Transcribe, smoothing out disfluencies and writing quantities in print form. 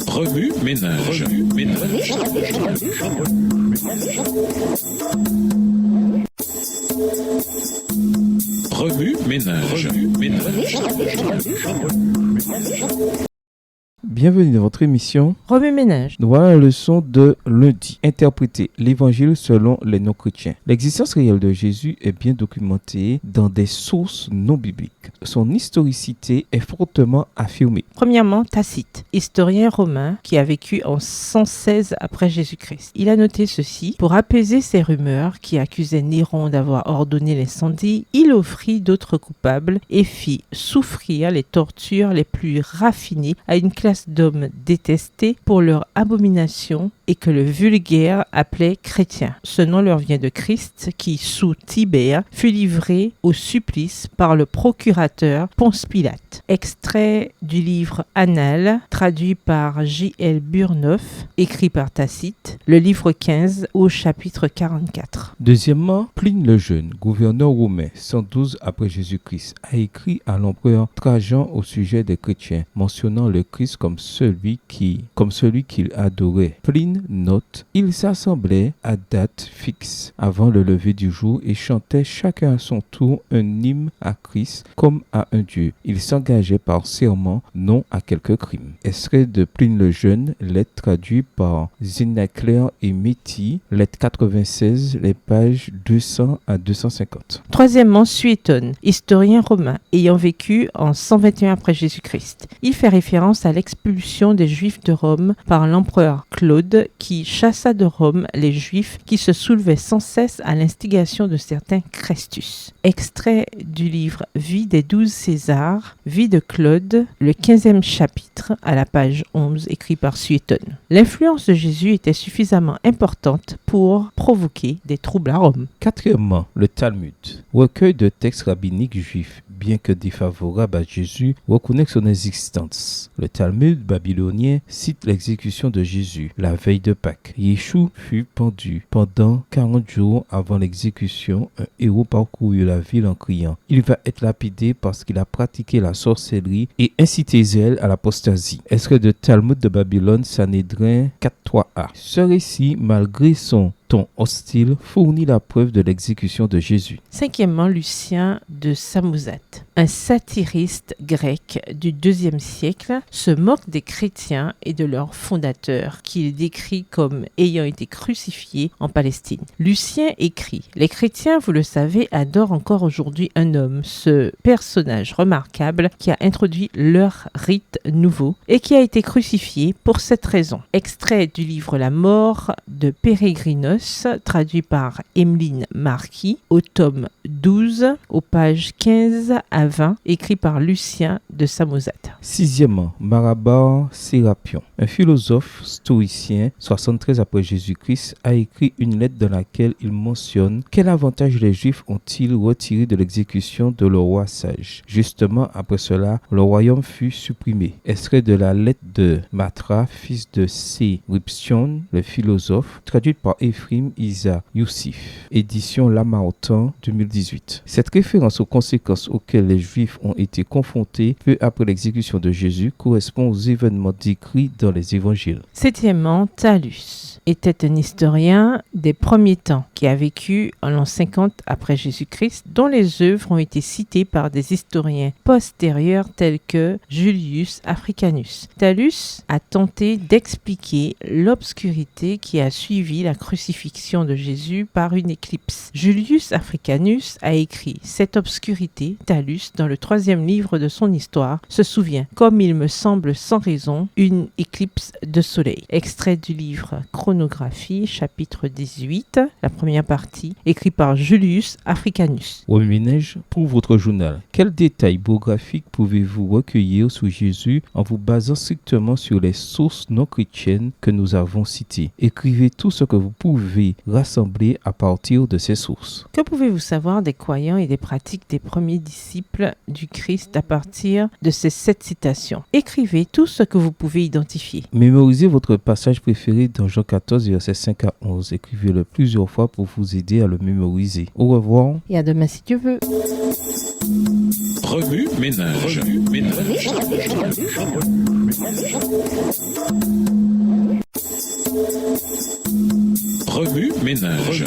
Remue ménage. Remue ménage. Bienvenue dans votre émission Remue ménage. Nous voilà la leçon de lundi. Interpréter l'évangile selon les non-chrétiens. L'existence réelle de Jésus est bien documentée dans des sources non bibliques. Son historicité est fortement affirmée. Premièrement, Tacite, historien romain qui a vécu en 116 après Jésus-Christ. Il a noté ceci: pour apaiser ces rumeurs qui accusaient Néron d'avoir ordonné l'incendie, il offrit d'autres coupables et fit souffrir les tortures les plus raffinées à une classe d'hommes détestés pour leur abomination et que le vulgaire appelait chrétiens. Ce nom leur vient de Christ qui, sous Tibère, fut livré au supplice par le procurateur Ponce Pilate. Extrait du livre Annales, traduit par J.L. Burnouf, écrit par Tacite, le livre 15 au chapitre 44. Deuxièmement, Pline le Jeune, gouverneur romain 112 après Jésus-Christ, a écrit à l'empereur Trajan au sujet des chrétiens, mentionnant le Christ comme celui qu'il adorait. Pline note: ils s'assemblaient à date fixe avant le lever du jour et chantaient chacun à son tour un hymne à Christ comme à un Dieu. Ils s'engageaient par serment, non à quelques crimes. Extrait de Pline le Jeune, lettre traduite par Zinaclair et Métis, lettre 96, les pages 200 à 250. Troisièmement, Suétone, historien romain ayant vécu en 121 après Jésus-Christ. Il fait référence à l'expulsion des Juifs de Rome par l'empereur Claude qui chassa de Rome les Juifs qui se soulevaient sans cesse à l'instigation de certains Chrestus. Extrait du livre Vie des 12 Césars, Vie de Claude, le 15e chapitre à la page 11, écrit par Suétone. L'influence de Jésus était suffisamment importante pour provoquer des troubles à Rome. Quatrièmement, le Talmud, recueil de textes rabbiniques juifs, bien que défavorable à Jésus, reconnaît son existence. Le Talmud babylonien cite l'exécution de Jésus la veille de Pâques. Yeshua fut pendu. Pendant 40 jours avant l'exécution, un héros parcourut la ville en criant: il va être lapidé parce qu'il a pratiqué la sorcellerie et incité Israël à l'apostasie. Extrait de Talmud de Babylone, Sanhédrin 4.3a. Ce récit, malgré son ton hostile, fournit la preuve de l'exécution de Jésus. Cinquièmement, Lucien de Samosate, un satiriste grec du IIe siècle, se moque des chrétiens et de leur fondateur, qu'il décrit comme ayant été crucifiés en Palestine. Lucien écrit: les chrétiens, vous le savez, adorent encore aujourd'hui un homme, ce personnage remarquable qui a introduit leur rite nouveau et qui a été crucifié pour cette raison. Extrait du livre La mort de Pérégrine, traduit par Emeline Marquis, au tome 12, aux pages 15 à 20, écrit par Lucien de Samosate. Sixièmement, Marabar Sérapion, un philosophe stoïcien 73 après Jésus-Christ, a écrit une lettre dans laquelle il mentionne quel avantage les Juifs ont-ils retiré de l'exécution de leur roi sage. Justement, après cela, le royaume fut supprimé. Extrait de la lettre de Matra, fils de Séripsion, le philosophe, traduite par Ephraim Isa Youssif, édition Lamartin 2018. Cette référence aux conséquences auxquelles les Juifs ont été confrontés peu après l'exécution de Jésus correspond aux événements décrits dans les évangiles. Septièmement, Thallus était un historien des premiers temps qui a vécu en l'an 50 après Jésus-Christ, dont les œuvres ont été citées par des historiens postérieurs tels que Julius Africanus. Thallus a tenté d'expliquer l'obscurité qui a suivi la crucifixion de Jésus par une éclipse. Julius Africanus a écrit: cette obscurité, Thallus, dans le 3e livre de son histoire, se souvient, comme il me semble sans raison, une éclipse de soleil. Extrait du livre Chronographie, chapitre 18, la première partie, écrit par Julius Africanus. Remue ménage, pour votre journal, quels détails biographiques pouvez-vous recueillir sur Jésus en vous basant strictement sur les sources non chrétiennes que nous avons citées? Écrivez tout ce que vous pouvez rassembler à partir de ces sources. Que pouvez-vous savoir des croyants et des pratiques des premiers disciples du Christ à partir de ces 7 citations? Écrivez tout ce que vous pouvez identifier. Mémorisez votre passage préféré dans Jean 14, versets 5 à 11. Écrivez-le plusieurs fois pour vous aider à le mémoriser. Au revoir. Et à demain si Dieu veut. Remue ménage. Remue-ménage.